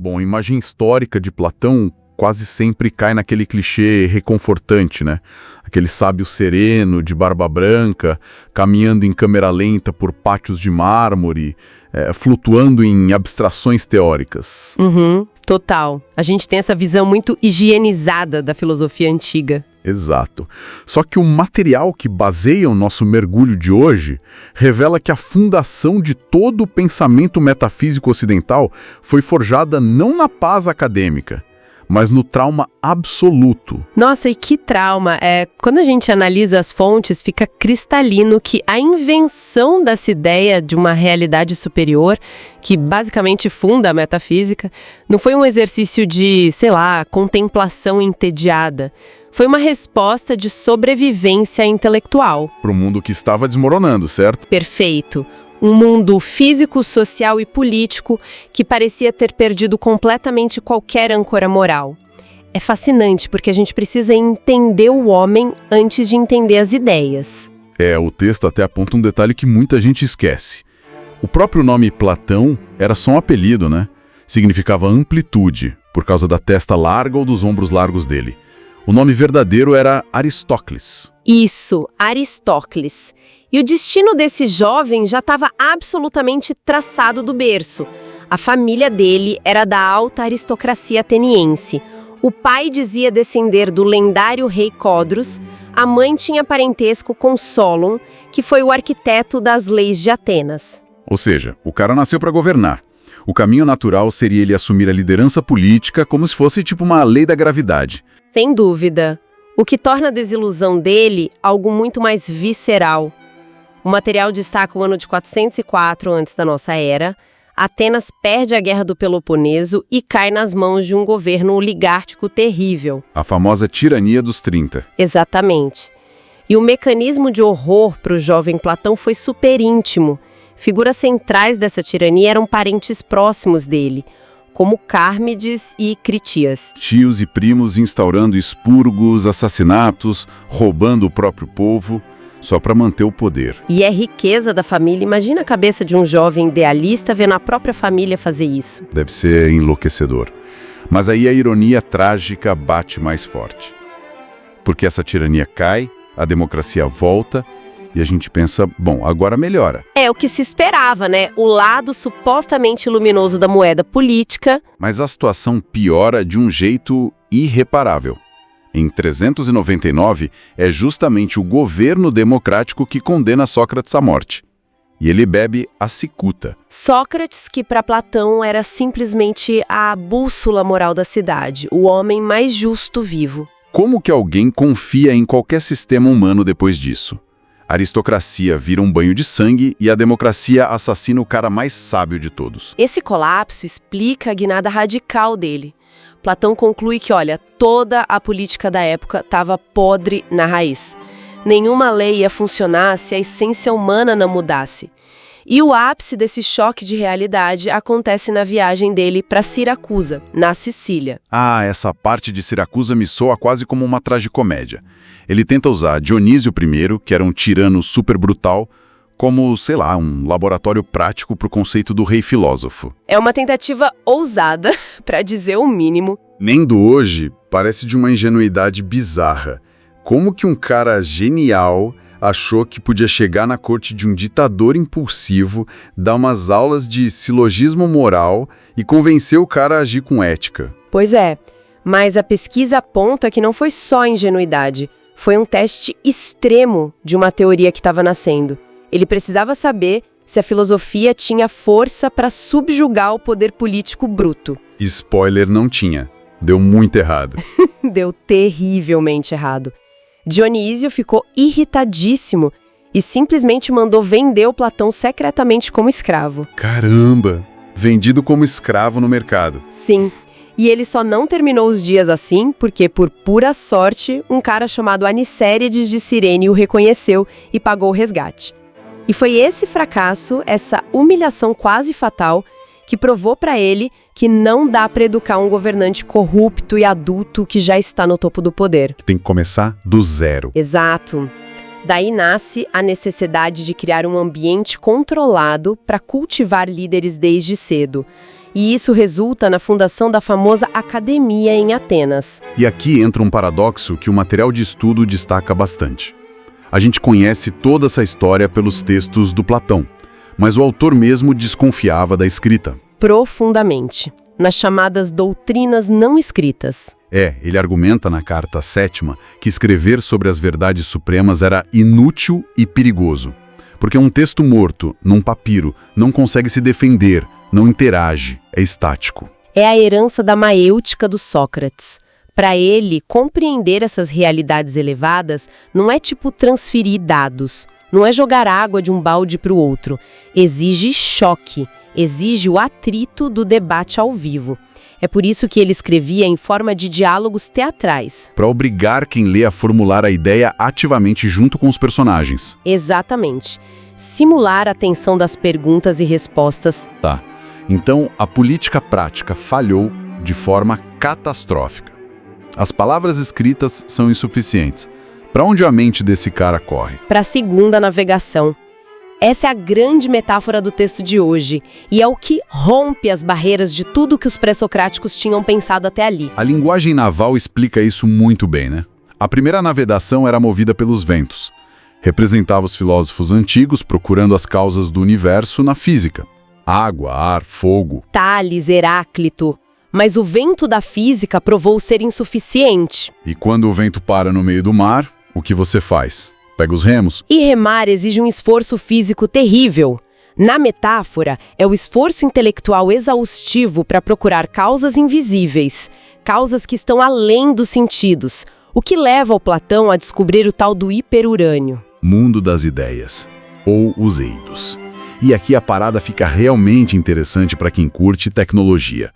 Bom, a imagem histórica de Platão quase sempre cai naquele clichê reconfortante, né? Aquele sábio sereno, de barba branca, caminhando em câmera lenta por pátios de mármore, flutuando em abstrações teóricas. Total. A gente tem essa visão muito higienizada da filosofia antiga. Exato. Só que o material que baseia o nosso mergulho de hoje revela que a fundação de todo o pensamento metafísico ocidental foi forjada não na paz acadêmica, mas no trauma absoluto. Nossa, e que trauma! Quando a gente analisa as fontes, fica cristalino que a invenção dessa ideia de uma realidade superior, que basicamente funda a metafísica, não foi um exercício de, sei lá, contemplação entediada. Foi uma resposta de sobrevivência intelectual. Para o mundo que estava desmoronando, certo? Perfeito. Um mundo físico, social e político que parecia ter perdido completamente qualquer âncora moral. É fascinante porque a gente precisa entender o homem antes de entender as ideias. O texto até aponta um detalhe que muita gente esquece. O próprio nome Platão era só um apelido, né? Significava amplitude, por causa da testa larga ou dos ombros largos dele. O nome verdadeiro era Aristócles. Isso, Aristócles. E o destino desse jovem já estava absolutamente traçado do berço. A família dele era da alta aristocracia ateniense. O pai dizia descender do lendário rei Codrus, a mãe tinha parentesco com Solon, que foi o arquiteto das leis de Atenas. Ou seja, o cara nasceu para governar. O caminho natural seria ele assumir a liderança política como se fosse tipo uma lei da gravidade. Sem dúvida. O que torna a desilusão dele algo muito mais visceral. O material destaca o ano de 404 antes da nossa era. Atenas perde a Guerra do Peloponeso e cai nas mãos de um governo oligárquico terrível. A famosa tirania dos 30. Exatamente. E o mecanismo de horror para o jovem Platão foi super íntimo. Figuras centrais dessa tirania eram parentes próximos dele, como Cármides e Critias. Tios e primos instaurando expurgos, assassinatos, roubando o próprio povo, só para manter o poder. E é riqueza da família. Imagina a cabeça de um jovem idealista vendo a própria família fazer isso. Deve ser enlouquecedor. Mas aí a ironia trágica bate mais forte. Porque essa tirania cai, a democracia volta e a gente pensa, bom, agora melhora. É o que se esperava, né? O lado supostamente luminoso da moeda política. Mas a situação piora de um jeito irreparável. Em 399, é justamente o governo democrático que condena Sócrates à morte. E ele bebe a cicuta. Sócrates, que para Platão era simplesmente a bússola moral da cidade, o homem mais justo vivo. Como que alguém confia em qualquer sistema humano depois disso? A aristocracia vira um banho de sangue e a democracia assassina o cara mais sábio de todos. Esse colapso explica a guinada radical dele. Platão conclui que, olha, toda a política da época estava podre na raiz. Nenhuma lei ia funcionar se a essência humana não mudasse. E o ápice desse choque de realidade acontece na viagem dele para Siracusa, na Sicília. Essa parte de Siracusa me soa quase como uma tragicomédia. Ele tenta usar Dionísio I, que era um tirano super brutal, como, sei lá, um laboratório prático para o conceito do rei filósofo. É uma tentativa ousada, para dizer o mínimo. Nem do hoje, parece de uma ingenuidade bizarra. Como que um cara genial achou que podia chegar na corte de um ditador impulsivo, dar umas aulas de silogismo moral e convencer o cara a agir com ética? Pois é, mas a pesquisa aponta que não foi só ingenuidade, foi um teste extremo de uma teoria que estava nascendo. Ele precisava saber se a filosofia tinha força para subjugar o poder político bruto. Spoiler, não tinha. Deu muito errado. Deu terrivelmente errado. Dionísio ficou irritadíssimo e simplesmente mandou vender o Platão secretamente como escravo. Caramba! Vendido como escravo no mercado. Sim. E ele só não terminou os dias assim porque, por pura sorte, um cara chamado Anicérides de Cirene o reconheceu e pagou o resgate. E foi esse fracasso, essa humilhação quase fatal, que provou para ele que não dá para educar um governante corrupto e adulto que já está no topo do poder. Tem que começar do zero. Exato. Daí nasce a necessidade de criar um ambiente controlado para cultivar líderes desde cedo. e isso resulta na fundação da famosa Academia em Atenas. E aqui entra um paradoxo que o material de estudo destaca bastante. A gente conhece toda essa história pelos textos do Platão, mas o autor mesmo desconfiava da escrita. Profundamente, nas chamadas doutrinas não escritas. Ele argumenta na Carta Sétima que escrever sobre as verdades supremas era inútil e perigoso, porque um texto morto, num papiro, não consegue se defender, não interage, é estático. É a herança da maêutica do Sócrates. Para ele, compreender essas realidades elevadas não é tipo transferir dados, não é jogar água de um balde para o outro. Exige choque, exige o atrito do debate ao vivo. É por isso que ele escrevia em forma de diálogos teatrais. Para obrigar quem lê a formular a ideia ativamente junto com os personagens. Exatamente. Simular a tensão das perguntas e respostas. Tá. Então, a política prática falhou de forma catastrófica. As palavras escritas são insuficientes. Para onde a mente desse cara corre? Para a segunda navegação. Essa é a grande metáfora do texto de hoje, e é o que rompe as barreiras de tudo que os pré-socráticos tinham pensado até ali. A linguagem naval explica isso muito bem, né? A primeira navegação era movida pelos ventos. Representava os filósofos antigos procurando as causas do universo na física. Água, ar, fogo. Tales, Heráclito. Mas o vento da física provou ser insuficiente. E quando o vento para no meio do mar, o que você faz? Pega os remos? E remar exige um esforço físico terrível. Na metáfora, é o esforço intelectual exaustivo para procurar causas invisíveis, causas que estão além dos sentidos, o que leva o Platão a descobrir o tal do hiperurânio. Mundo das ideias, ou os eidos. E aqui a parada fica realmente interessante para quem curte tecnologia,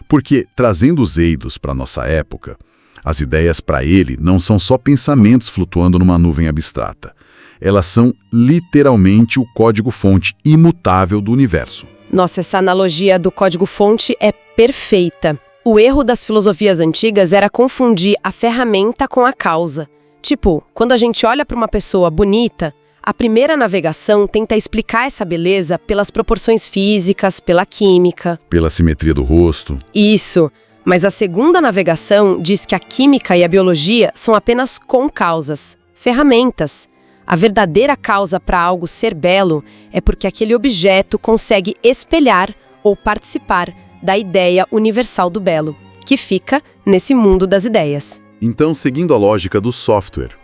porque, trazendo os eidos para nossa época, as ideias para ele não são só pensamentos flutuando numa nuvem abstrata. Elas são literalmente o código-fonte imutável do universo. Nossa, essa analogia do código-fonte é perfeita. O erro das filosofias antigas era confundir a ferramenta com a causa. Tipo, quando a gente olha para uma pessoa bonita, a primeira navegação tenta explicar essa beleza pelas proporções físicas, pela química. Pela simetria do rosto. Isso. Mas a segunda navegação diz que a química e a biologia são apenas concausas, ferramentas. A verdadeira causa para algo ser belo é porque aquele objeto consegue espelhar ou participar da ideia universal do belo, que fica nesse mundo das ideias. Então, seguindo a lógica do software,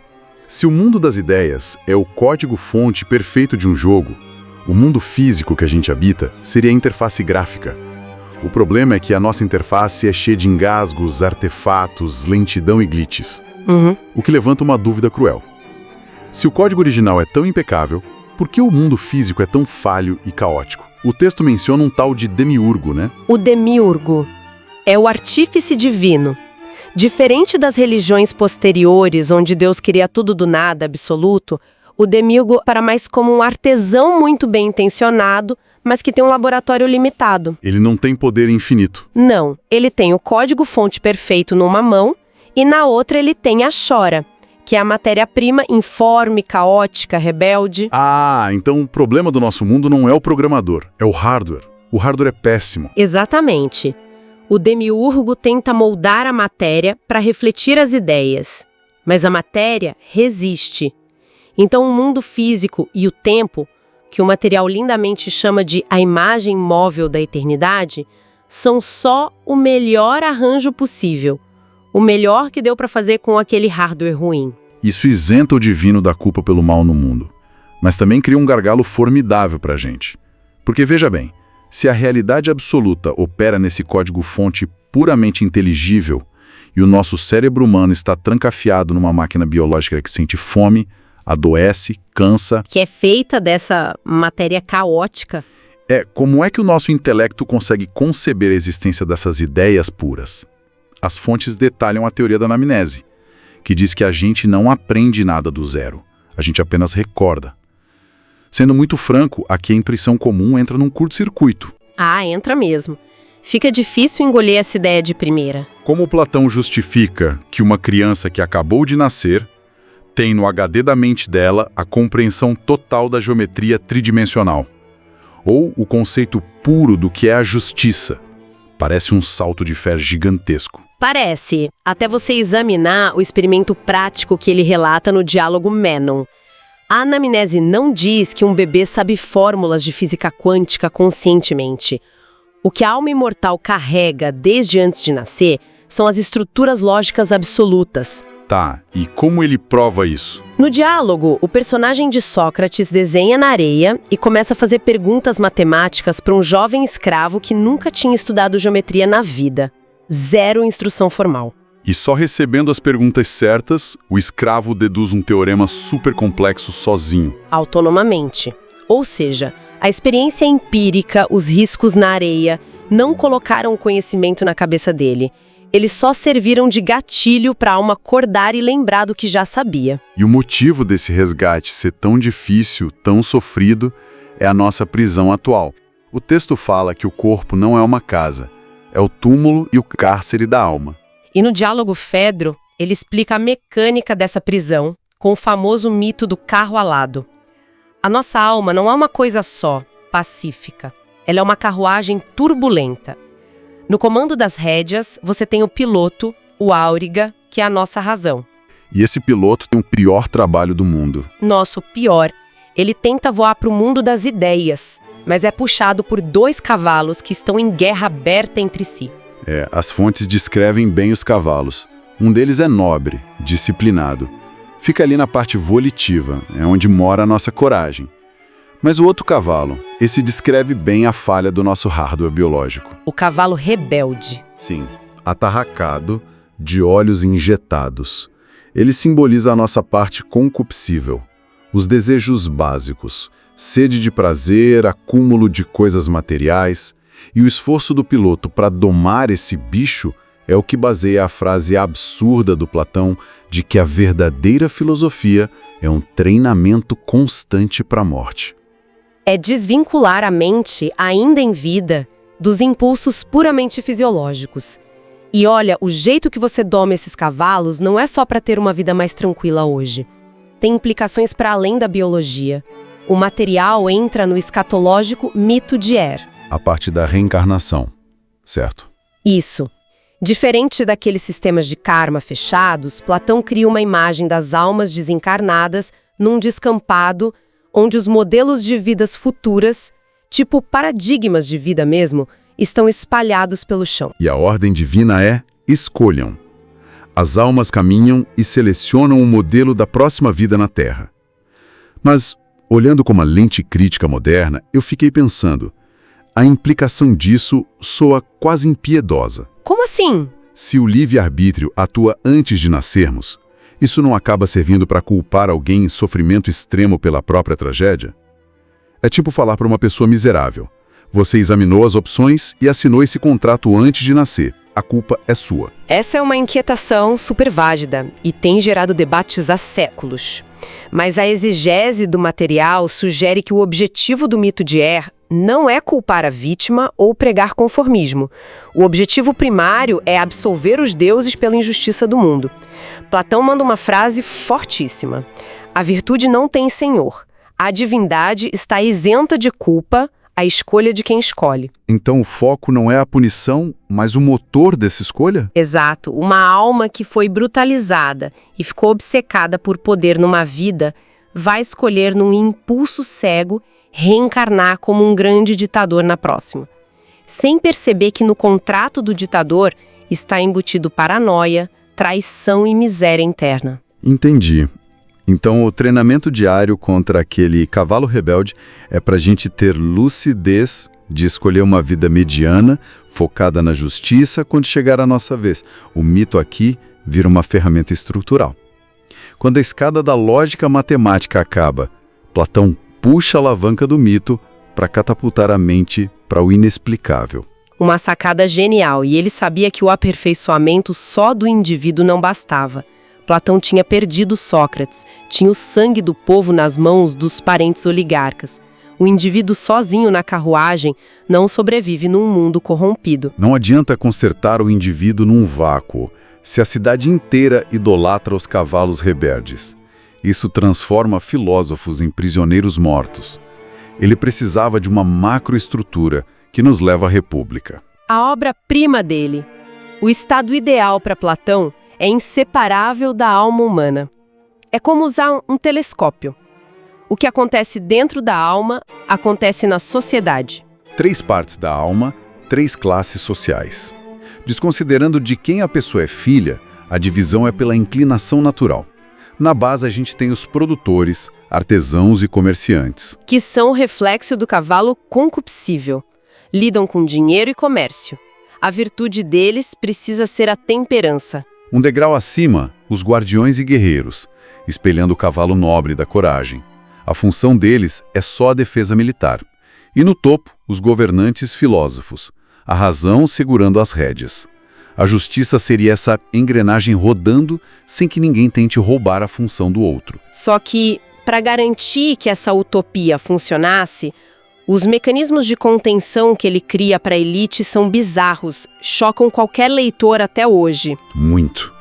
se o mundo das ideias é o código-fonte perfeito de um jogo, o mundo físico que a gente habita seria a interface gráfica. O problema é que a nossa interface é cheia de engasgos, artefatos, lentidão e glitches. O que levanta uma dúvida cruel. Se o código original é tão impecável, por que o mundo físico é tão falho e caótico? O texto menciona um tal de demiurgo, né? O demiurgo é o artífice divino. Diferente das religiões posteriores, onde Deus cria tudo do nada, absoluto, o demiurgo para mais como um artesão muito bem intencionado, mas que tem um laboratório limitado. Ele não tem poder infinito. Não, ele tem o código-fonte perfeito numa mão e na outra ele tem a Shora, que é a matéria-prima informe, caótica, rebelde. Ah, então o problema do nosso mundo não é o programador, é o hardware. O hardware é péssimo. Exatamente. O demiurgo tenta moldar a matéria para refletir as ideias, mas a matéria resiste. Então o mundo físico e o tempo, que o material lindamente chama de a imagem móvel da eternidade, são só o melhor arranjo possível, o melhor que deu para fazer com aquele hardware ruim. Isso isenta o divino da culpa pelo mal no mundo, mas também cria um gargalo formidável para a gente. Porque veja bem, se a realidade absoluta opera nesse código-fonte puramente inteligível e o nosso cérebro humano está trancafiado numa máquina biológica que sente fome, adoece, cansa... Que é feita dessa matéria caótica. Como é que o nosso intelecto consegue conceber a existência dessas ideias puras? As fontes detalham a teoria da anamnese, que diz que a gente não aprende nada do zero, a gente apenas recorda. Sendo muito franco, aqui a impressão comum entra num curto-circuito. Ah, entra mesmo. Fica difícil engolir essa ideia de primeira. Como Platão justifica que uma criança que acabou de nascer tem no HD da mente dela a compreensão total da geometria tridimensional? Ou o conceito puro do que é a justiça, Parece um salto de fé gigantesco. Parece, até você examinar o experimento prático que ele relata no diálogo Menon. A anamnese não diz que um bebê sabe fórmulas de física quântica conscientemente. O que a alma imortal carrega desde antes de nascer são as estruturas lógicas absolutas. Tá, e como ele prova isso? No diálogo, o personagem de Sócrates desenha na areia e começa a fazer perguntas matemáticas para um jovem escravo que nunca tinha estudado geometria na vida. Zero instrução formal. E só recebendo as perguntas certas, o escravo deduz um teorema super complexo sozinho. Autonomamente. Ou seja, a experiência empírica, os riscos na areia, não colocaram o conhecimento na cabeça dele. Eles só serviram de gatilho para a alma acordar e lembrar do que já sabia. E o motivo desse resgate ser tão difícil, tão sofrido, é a nossa prisão atual. O texto fala que o corpo não é uma casa, é o túmulo e o cárcere da alma. E no diálogo Fedro, ele explica a mecânica dessa prisão com o famoso mito do carro alado. A nossa alma não é uma coisa só, pacífica. Ela é uma carruagem turbulenta. No comando das rédeas, você tem o piloto, o áuriga, que é a nossa razão. E esse piloto tem o pior trabalho do mundo. Nosso pior. Ele tenta voar para o mundo das ideias, mas é puxado por 2 cavalos que estão em guerra aberta entre si. As fontes descrevem bem os cavalos. Um deles é nobre, disciplinado. Fica ali na parte volitiva, é onde mora a nossa coragem. Mas o outro cavalo, esse descreve bem a falha do nosso hardware biológico. O cavalo rebelde. Sim, atarracado, de olhos injetados. Ele simboliza a nossa parte concupiscível, os desejos básicos, sede de prazer, acúmulo de coisas materiais, e o esforço do piloto para domar esse bicho é o que baseia a frase absurda do Platão de que a verdadeira filosofia é um treinamento constante para a morte. É desvincular a mente, ainda em vida, dos impulsos puramente fisiológicos. E olha, o jeito que você doma esses cavalos não é só para ter uma vida mais tranquila hoje. Tem implicações para além da biologia. O material entra no escatológico mito de Er. A parte da reencarnação, certo? Isso. Diferente daqueles sistemas de karma fechados, Platão cria uma imagem das almas desencarnadas num descampado onde os modelos de vidas futuras, tipo paradigmas de vida mesmo, estão espalhados pelo chão. E a ordem divina é: escolham. As almas caminham e selecionam o modelo da próxima vida na Terra. Mas, olhando com uma lente crítica moderna, eu fiquei pensando, a implicação disso soa quase impiedosa. Como assim? Se o livre-arbítrio atua antes de nascermos, isso não acaba servindo para culpar alguém em sofrimento extremo pela própria tragédia? É tipo falar para uma pessoa miserável: você examinou as opções e assinou esse contrato antes de nascer. A culpa é sua. Essa é uma inquietação super válida e tem gerado debates há séculos. Mas a exegese do material sugere que o objetivo do mito de Er não é culpar a vítima ou pregar conformismo. O objetivo primário é absolver os deuses pela injustiça do mundo. Platão manda uma frase fortíssima: a virtude não tem senhor. A divindade está isenta de culpa, a escolha de quem escolhe. Então o foco não é a punição, mas o motor dessa escolha? Exato. Uma alma que foi brutalizada e ficou obcecada por poder numa vida vai escolher num impulso cego reencarnar como um grande ditador na próxima, sem perceber que no contrato do ditador está embutido paranoia, traição e miséria interna. Entendi. Então o treinamento diário contra aquele cavalo rebelde é para a gente ter lucidez de escolher uma vida mediana, focada na justiça quando chegar a nossa vez. O mito aqui vira uma ferramenta estrutural. Quando a escada da lógica matemática acaba, Platão puxa a alavanca do mito para catapultar a mente para o inexplicável. Uma sacada genial, e ele sabia que o aperfeiçoamento só do indivíduo não bastava. Platão tinha perdido Sócrates, tinha o sangue do povo nas mãos dos parentes oligarcas. O indivíduo sozinho na carruagem não sobrevive num mundo corrompido. Não adianta consertar o indivíduo num vácuo, se a cidade inteira idolatra os cavalos rebeldes. Isso transforma filósofos em prisioneiros mortos. Ele precisava de uma macroestrutura que nos leva à república. a obra-prima dele. O estado ideal para Platão é inseparável da alma humana. É como usar um telescópio. O que acontece dentro da alma, acontece na sociedade. 3 partes da alma, 3 classes sociais. Desconsiderando de quem a pessoa é filha, a divisão é pela inclinação natural. Na base a gente tem os produtores, artesãos e comerciantes. Que são o reflexo do cavalo concupiscível. Lidam com dinheiro e comércio. A virtude deles precisa ser a temperança. Um degrau acima, os guardiões e guerreiros, espelhando o cavalo nobre da coragem. A função deles é só a defesa militar. E no topo, os governantes filósofos, a razão segurando as rédeas. A justiça seria essa engrenagem rodando sem que ninguém tente roubar a função do outro. Só que, para garantir que essa utopia funcionasse, os mecanismos de contenção que ele cria para a elite são bizarros, chocam qualquer leitor até hoje. Muito.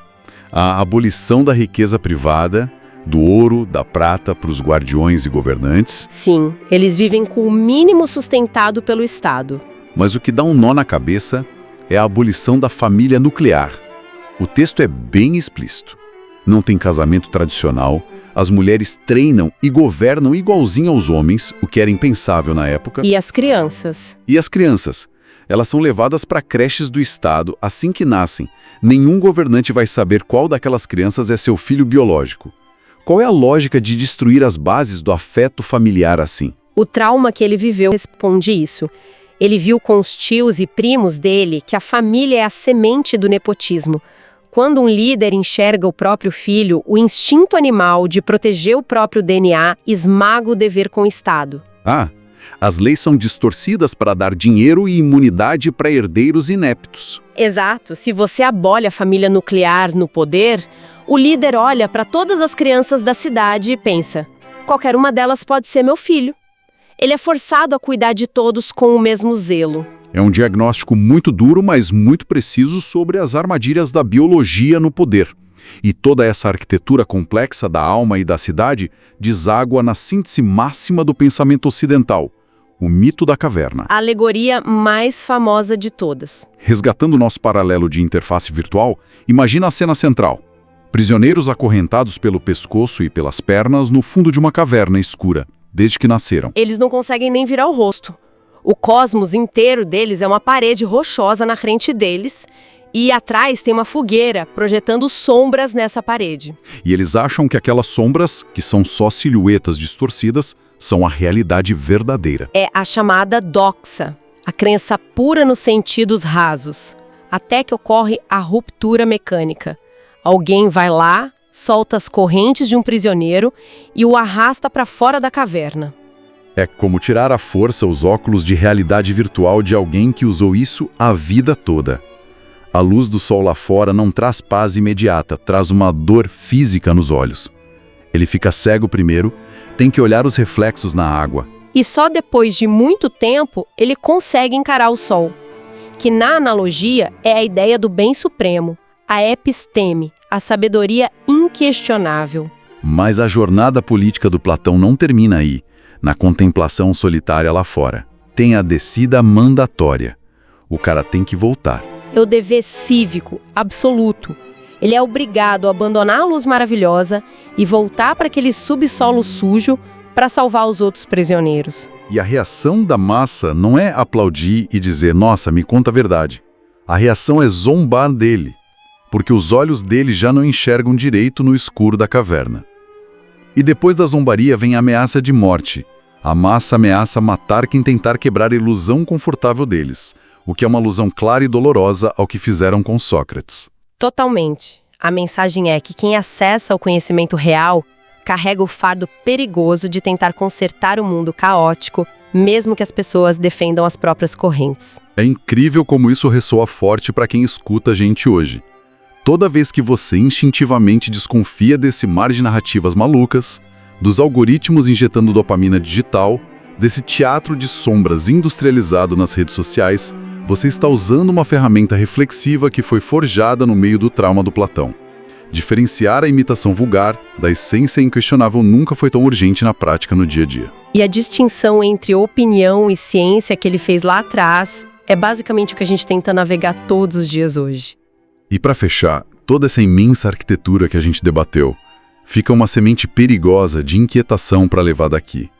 A abolição da riqueza privada, do ouro, da prata para os guardiões e governantes. Sim, eles vivem com o mínimo sustentado pelo Estado. Mas o que dá um nó na cabeça é a abolição da família nuclear. O texto é bem explícito. Não tem casamento tradicional, as mulheres treinam e governam igualzinho aos homens, o que era impensável na época. E as crianças? E as crianças? Elas são levadas para creches do Estado assim que nascem. Nenhum governante vai saber qual daquelas crianças é seu filho biológico. Qual é a lógica de destruir as bases do afeto familiar assim? O trauma que ele viveu responde isso. Ele viu com os tios e primos dele que a família é a semente do nepotismo. Quando um líder enxerga o próprio filho, o instinto animal de proteger o próprio DNA esmaga o dever com o Estado. As leis são distorcidas para dar dinheiro e imunidade para herdeiros ineptos. Exato. Se você abole a família nuclear no poder, o líder olha para todas as crianças da cidade e pensa: qualquer uma delas pode ser meu filho. Ele é forçado a cuidar de todos com o mesmo zelo. É um diagnóstico muito duro, mas muito preciso sobre as armadilhas da biologia no poder. E toda essa arquitetura complexa da alma e da cidade deságua na síntese máxima do pensamento ocidental, o mito da caverna. A alegoria mais famosa de todas. Resgatando nosso paralelo de interface virtual, imagina a cena central. Prisioneiros acorrentados pelo pescoço e pelas pernas no fundo de uma caverna escura, desde que nasceram. Eles não conseguem nem virar o rosto. O cosmos inteiro deles é uma parede rochosa na frente deles e atrás tem uma fogueira projetando sombras nessa parede. E eles acham que aquelas sombras, que são só silhuetas distorcidas, são a realidade verdadeira. É a chamada doxa, a crença pura nos sentidos rasos, até que ocorre a ruptura mecânica. Alguém vai lá, solta as correntes de um prisioneiro e o arrasta para fora da caverna. É como tirar à força os óculos de realidade virtual de alguém que usou isso a vida toda. A luz do sol lá fora não traz paz imediata, traz uma dor física nos olhos. Ele fica cego primeiro, tem que olhar os reflexos na água. E só depois de muito tempo ele consegue encarar o sol, que na analogia é a ideia do bem supremo, a episteme, a sabedoria inquestionável. Mas a jornada política do Platão não termina aí, na contemplação solitária lá fora. Tem a descida mandatória. O cara tem que voltar. É o dever cívico, absoluto. Ele é obrigado a abandonar a luz maravilhosa e voltar para aquele subsolo sujo para salvar os outros prisioneiros. E a reação da massa não é aplaudir e dizer, nossa, me conta a verdade. A reação é zombar dele, porque os olhos dele já não enxergam direito no escuro da caverna. E depois da zombaria vem a ameaça de morte. A massa ameaça matar quem tentar quebrar a ilusão confortável deles, o que é uma alusão clara e dolorosa ao que fizeram com Sócrates. Totalmente. A mensagem é que quem acessa o conhecimento real carrega o fardo perigoso de tentar consertar o mundo caótico, mesmo que as pessoas defendam as próprias correntes. É incrível como isso ressoa forte para quem escuta a gente hoje. Toda vez que você instintivamente desconfia desse mar de narrativas malucas, dos algoritmos injetando dopamina digital, desse teatro de sombras industrializado nas redes sociais, você está usando uma ferramenta reflexiva que foi forjada no meio do trauma do Platão. Diferenciar a imitação vulgar da essência inquestionável nunca foi tão urgente na prática no dia a dia. E a distinção entre opinião e ciência que ele fez lá atrás É basicamente o que a gente tenta navegar todos os dias hoje. E para fechar, toda essa imensa arquitetura que a gente debateu, fica uma semente perigosa de inquietação para levar daqui.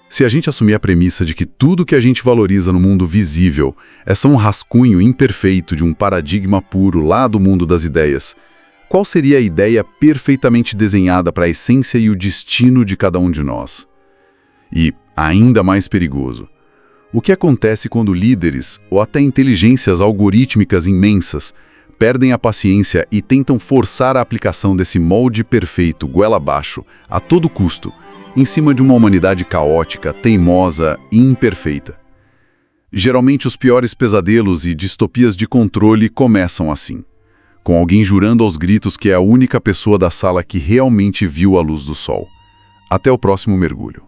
Se a gente assumir a premissa de que tudo que a gente valoriza no mundo visível é só um rascunho imperfeito de um paradigma puro lá do mundo das ideias, qual seria a ideia perfeitamente desenhada para a essência e o destino de cada um de nós? E, ainda mais perigoso, o que acontece quando líderes, ou até inteligências algorítmicas imensas, perdem a paciência e tentam forçar a aplicação desse molde perfeito, goela abaixo, a todo custo, em cima de uma humanidade caótica, teimosa e imperfeita? Geralmente os piores pesadelos e distopias de controle começam assim, com alguém jurando aos gritos que é a única pessoa da sala que realmente viu a luz do sol. Até o próximo mergulho.